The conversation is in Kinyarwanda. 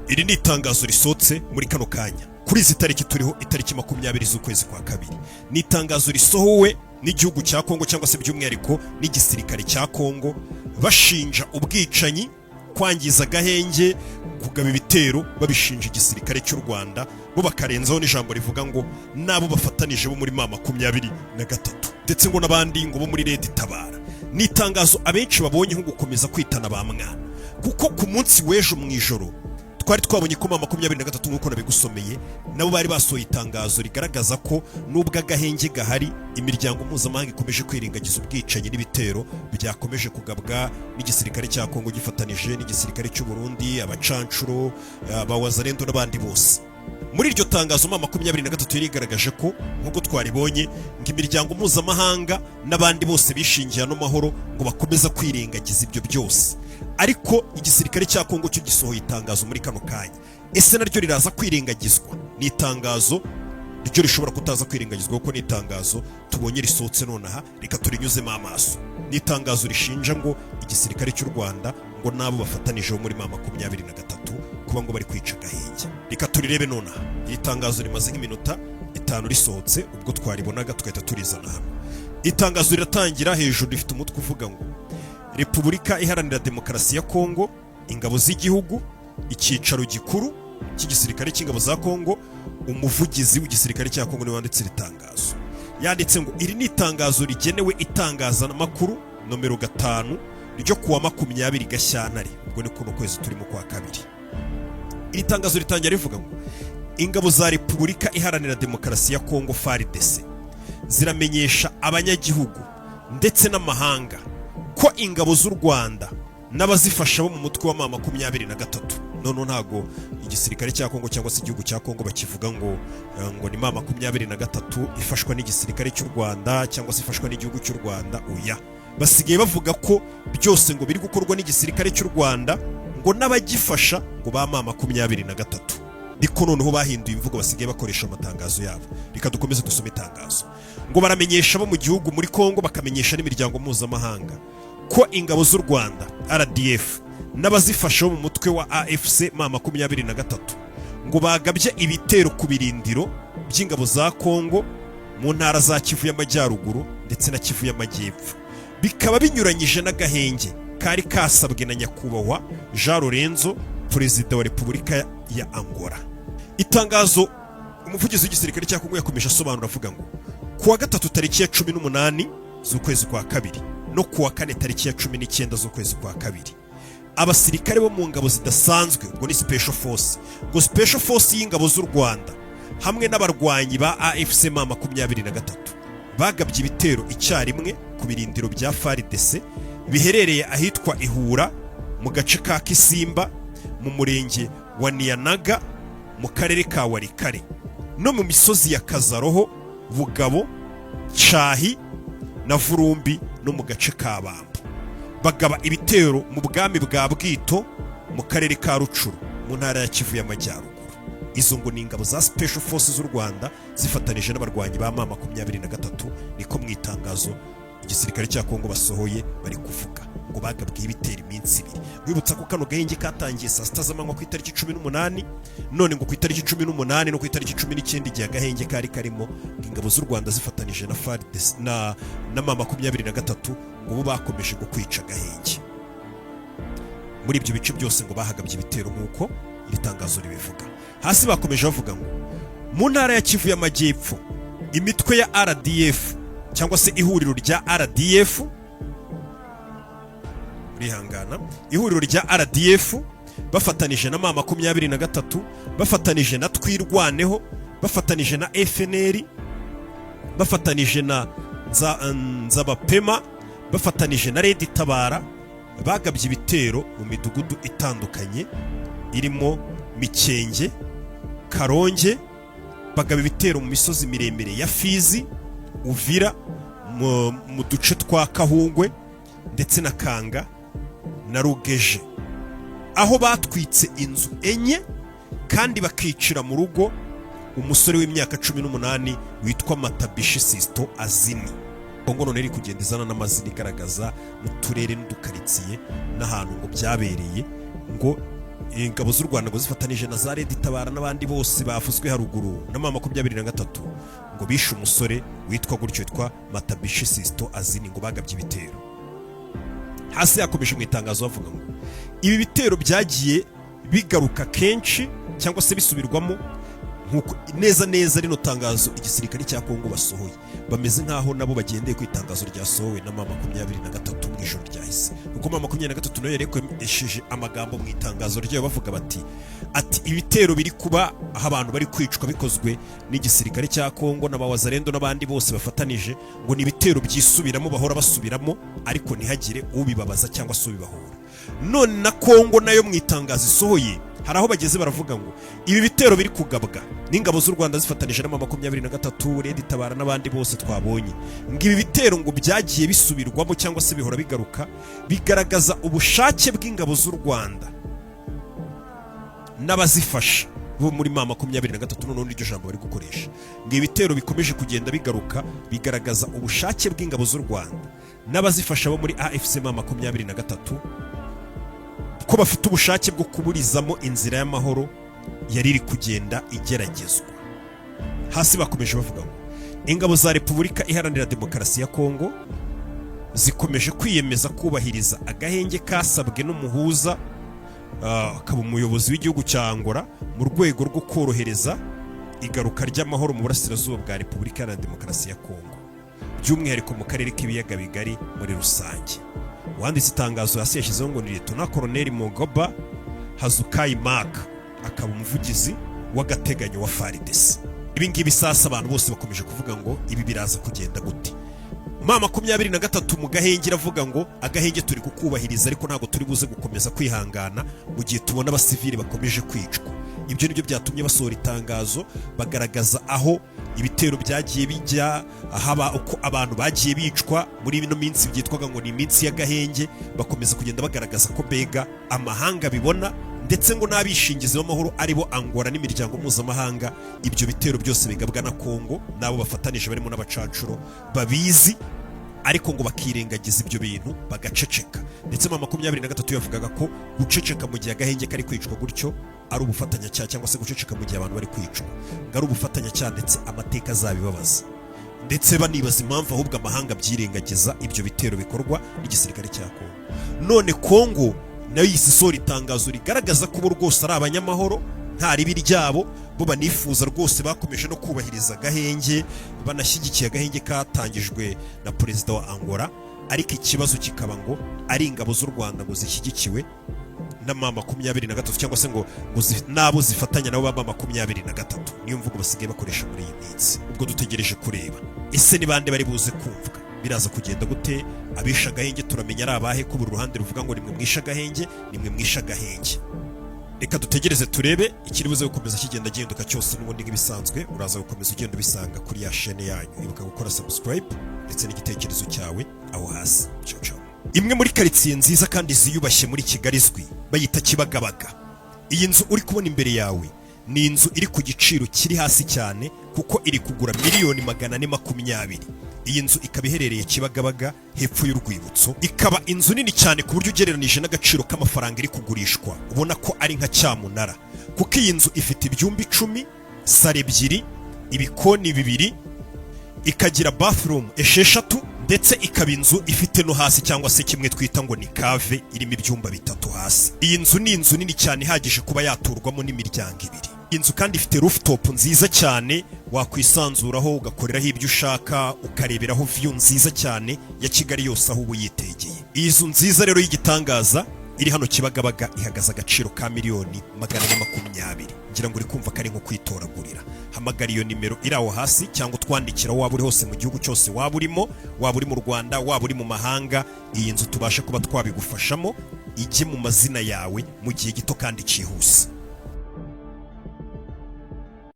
Iri ni itangazo risohotse muri kano kanya kuri izi tariki turiho, itariki 20 z'ukwezi kwa kabiri. Ni itangazo risohowe n'igihugu cya Kongo cyangwa se by'umwihariko n'igisirikare cya Kongo, bashinja ubwicanyi, kwangiza gahenge, kugaba ibitero, babishinja igisirikare cy'u Rwanda, bo bakarenzaho n'ijambo rivuga ngo nabo bafatanije bo muri M23 ndetse ngo n'abandi ngo bo muri Red Tabara. Ni itangazo abenshi babonye nko gukomeza kwitana ba mwana, kuko ku munsi w'ejo mu ijoro twari twabonye ko M23 nk'uko nabigusomeye nabo bari basohoye itangazo rigaragaza ko nubwo agahenge gahari, imiryango mpuzamahanga ikomeje kwirengagiza ubwicanyi n'ibitero byakomeje kugabwa n'igisirikare cya Kongo gifatanije n'igisirikare cy'u Burundi, abacancuro, abawazarendo n'abandi bose. Muri iryo tangazo M23 yarigaragaje ko nk'uko twaribonye ngo imiryango mpuzamahanga n'abandi bose bishingiye no mahoro ngo bakomeza kwirengagiza ibyo byose, ariko igisirikare cya Kongo cyo gisohoye itangazo muri kano kanya. Ese naryo riraza kwirengagizwa? Ni itangazo ryo rishobora kutaza kwirengagizwa kuko ni itangazo tubonye risohotse nonaha, reka turinyuzemo amaso. Ni itangazo rishinja ngo igisirikare cy'u Rwanda ngo nabo bafatanije muri M23 kuba ngo bari kwica gahenge. Reka turirebe nonaha. Iri tangazo rimaze nk'iminota 5 risohotse, ubwo twaribonaga tugahita turizana hano. Itangazo riratangira hejuru rifite umutwe uvuga ngo Repubulika Iharanira Demokarasi ya Kongo, ingabo z'igihugu, icyicaro gikuru cy'igisirikare cy'ingabo za Kongo, umuvugizi w'igisirikare cya Kongo niwe wanditse itangazo. Yanditse ngo iri ni itangazo rigenewe itangazamakuru nomero 5 ryo kuwa 20 Gashyantare, ubwo ni kuno kwezi turimo kwa kabiri. Iri tangazo ritangira rivuga ngo ingabo za Repubulika Iharanira Demokarasi ya Kongo FARDC ziramenyesha abanyagihugu ndetse n'amahanga ko ingabo z'u Rwanda n'abazifasha bo mu mutwe wa M23, none ntago igisirikare cya Kongo cyangwa se igihugu cya Kongo bakivuga ngo ni M23 ifashwa n'igisirikare cy'u Rwanda cyangwa se ifashwa n'igihugu cy'u Rwanda. Oya, basigaye bavuga ko byose ngo biri gukorwa n'igisirikare cy'u Rwanda ngo n'abagifasha ngo ba M23. Niko noneho bahinduye imvugo, basigaye bakoresha amatangazo yabo. Reka dukomeze dusome itangazo ngo baramenyesha bo mu gihugu muri Kongo, bakamenyesha n'imiryango mpuzamahanga ko ingabo z'u Rwanda RDF n'abazifasha mu mutwe wa AFC M23 ngo bagabye ibitero ku birindiro by'ingabo za Kongo mu ntara za Kivu y'Amajyaruguru ndetse na Kivu y'Amajyepfo, bikaba binyuranyije n'agahenge kari kasabwe na nyakubahwa Jean Lorenzo, perezida wa Repubulika ya Angola. Itangazo umuvugizi w'igisirikare cya Kongo yakomeje asobanura avuga ngo kuwa gatatu tariki ya 18 z'ukwezi kwa kabiri no kuwa kane tariki ya 19 z'ukwezi kwa kabiri, abasirikare bo mu ngabo zidasanzwe ngo ni Special Force, ngo Special Force y'ingabo z'u Rwanda hamwe n'abarwanyi ba AFC M23 bagabye ibitero icyarimwe ku birindiro bya FARDC biherereye ahitwa Ihura mu gace ka Kisimba mu murenge wa Niyanaga mu karere ka Warikare no mu misozi ya Kazaroho, Bugabo, Cyahi na Vurumbi no mu gace ka Bamba. Bagaba ibitero mu bwami bwa Bwito mu karere ka Rucuru mu ntara ya Kivu y'Amajyaruguru. Izo ngo ni ingabo za Special Forces z'u Rwanda zifatanije n'abarwanyi ba M23, niko mu itangazo igisirikare cya Kongo basohoye bari kuvuga ngo bagabwiye ibitero iminsi 2. Wibutsa ko kano gahenge katangiye saa 6 z'amanywa ku itariki 18, none ngo ku itariki 18 no ku itariki 19 igihe agahenge kari karimo ingabo z'u Rwanda zifatanije na FARDC na M23 ngo bo bakomeje go kwica agahenge. Muri ibyo bice byose ngo bahagabye ibitero nk'uko iri tangazo ribivuga. Hasi bakomeje bavuga ngo mu ntara ya Kivu y'Amajyepfo imitwe ya RDF cyangwa se ihuriro rya RDF rihangana, ihuriro rya RDF bafatanije na M23, bafatanije na Twirwaneho, bafatanije na FNL, bafatanije na Nzabapema, bafatanije na Red Tabara, bagabye ibitero mu midugudu itandukanye irimo Mikenge, Karonge, bagaba ibitero mu misozi miremire ya Fizi, Uvira, mu duce twa Kahungwe ndetse na Kanga na Rugeje, aho batwitse inzu enye kandi bakicira mu rugo umusore w'imyaka 18 witwa Matabishi Sisto Azini. Kongo none iri kugenda izana n'amazina igaragaza mu turere n'udukaritsiye n'ahantu ngo byabereye, ngo ingabo z'u Rwanda ngo zifatanije na za Red Tabara n'abandi bose bafuzwe haruguru na 23 ngo bishe umusore witwa gutyo witwa Matabishi Sisto Azini ngo bagabye ibitero. Hasi yakomeje mu itangazo bavuga ngo ibi bitero byagiye bigaruka kenshi cyangwa se bisubirwamo nkuko neza rino tangazo igisirikare cya Kongo basohoye, bameze nkaho nabo bagendeye ku itangazo ryasohowe na 23 mu ijoro ryahise. Nuko 23 nayo yarekwesheje amagambo mu itangazo ryayo bavuga bati ibitero biri kuba aho abantu bari kwicwa bikozwe n'igisirikare cya Kongo n'abawazarendo n'abandi bose bafatanije, ngo ni ibitero byisubiramo bahora basubiramo ariko ntihagire ubibabaza cyangwa se ubibahora. None na Kongo nayo mu itangazo isohoye hari aho bageze baravuga ngo ibi bitero biri kugabwa n'ingabo z'u Rwanda zifatanije na 23 Red Tabara n'abandi bose twabonye, ngo ibi bitero ngo byagiye bisubirwamo cyangwa se bihora bigaruka, bigaragaza ubushake bw'ingabo z'u Rwanda n'abazifasha bo muri 23 none iryo jambo bari gukoresha, ngo ibi bitero bikomeje kugenda bigaruka bigaragaza ubushake bw'ingabo z'u Rwanda n'abazifasha bo muri AFC 23 ko bafite ubushake bwo kuburizamo inzira y'amahoro yari iri kugenda igeragezwa. Hasi bakomeje bavuga ngo ingabo za Repubulika Iharanira Demokarasi ya Kongo zikomeje kwiyemeza kubahiriza agahenge kasabwe n'umuhuza akaba umuyobozi w'igihugu cya Angola mu rwego rwo korohereza igaruka ry'amahoro mu burasirazuba bwa Repubulika Iharanira Demokarasi ya Kongo, by'umwihariko mu karere k'ibiyaga bigari muri rusange. Wanditse itangazo hasi yashyizeho ngo ni Lieutenant Colonel Mogoba Hazukai Mark, akaba umuvugizi w'agateganyo wa FARDC. Ibi ngibi sasa abantu bose bakomeje kuvuga ngo ibi biraza kugenda gute. 23 mu gahenge iravuga ngo agahenge turi kukubahiriza ariko ntago turi buze gukomeza kwihangana mu gihe tubona abasivili bakomeje kwicwa. Ibyo nibyo byatumye basohora itangazo bagaragaza aho ibitero byagiye bijya, ahaba uko abantu bagiye bicwa muri bino minsi byitwaga ngo ni iminsi y'agahenge, bakomeza kugenda bagaragaza ko bega amahanga bibona ndetse ngo n'abishingizi b'amahoro aribo Angola n'imiryango mpuzamahanga ibyo bitero byose bigabwa na Kongo nabo bafatanije barimo n'abacacuro babizi, ariko ngo bakirengagiza ibyo bintu bagaceceka. Ndetse 23 yavugaga ko guceceka mu gihe agahenge kari kwicwa gutyo ari ubufatanya cyangwa se guceceka mu gihe abantu bari kwicwa ngari ubufatanya ndetse amateka azabibabaza, ndetse banibaza impamvu ahubwo amahanga byirengagiza ibyo bitero bikorwa n'igisirikare cya Kongo. None Kongo nayo yisisora itangazo rigaragaza ko bo rwose ari abanyamahoro nta ribi ryabo, bo banifuza rwose bakomeje no kubahiriza agahenge, banashyigikiye agahenge katangijwe na perezida wa Angola, ariko ikibazo kikaba ngo ari ingabo z'u Rwanda ngo zishyigikiwe na 23 cyangwa se ngo nabo zifatanya nabo ba 23. Niyo mvugo basigaye bakoresha muri iyi minsi. Ubwo dutegereje kureba ese ni bande bari buze kumvuga, biraza kugenda gute, abisha agahenge turamenya ari abahe ko buri ruhande ruvuga ngo nimwe mwisha agahenge, nimwe mwisha agahenge. Reka dutegereze turebe ikiri buze gukomeza kigenda gihinduka cyose. N'ubundi nk'ibisanzwe uraza gukomeza ugenda bisanga kuri ya chaîne yanyu, ibuka gukora subscribe ndetse n'igitekerezo cyawe aho hasi. Ciao. Imwe muri karitsiye nziza kandi ziyubashye muri Kigali izwi bayita Kibagabaga. Iyi nzu uri kubona imbere yawe ni inzu iri ku giciro kiri hasi cyane kuko iri kugura $420,000. Iyi nzu ikaba iherereye Kibagabaga hepfo y'urwibutso, ikaba inzu nini cyane ku buryo ugereranije n'agaciro k'amafaranga iri kugurishwa ubona ko ari nka cyamunara, kuko iyi nzu ifite ibyumba 10, sale 2, ibikoni 2, ikagira bathroom 6 ndetse ikaba inzu ifite no hasi cyangwa se kimwe twita ngo ni cave irimo ibyumba 3 hasi. Iyi nzu ni inzu nini cyane ihagije kuba yaturwamo n'imiryango 2. Inzu kandi ifite rooftop nziza cyane wakwisanzuraho ugakoreraho ibyo ushaka, ukareberaho view nziza cyane ya Kigali yose aho ubu yitegeye. Iyi nzu nziza rero y'igitangaza iri hano Kibagabaga ihagaze agaciro ka $420,000. Ngira ngo uri kumva ko ari nko kwitoragurira. Hamagara iyo nimero iri aho hasi cyangwa twandikira waba uri hose mu gihugu cyose waba urimo, waba uri mu Rwanda, waba uri mu mahanga, iyi nzu tubashe kuba twabigufashamo ijye mu mazina yawe mu gihe gito kandi cyihuse.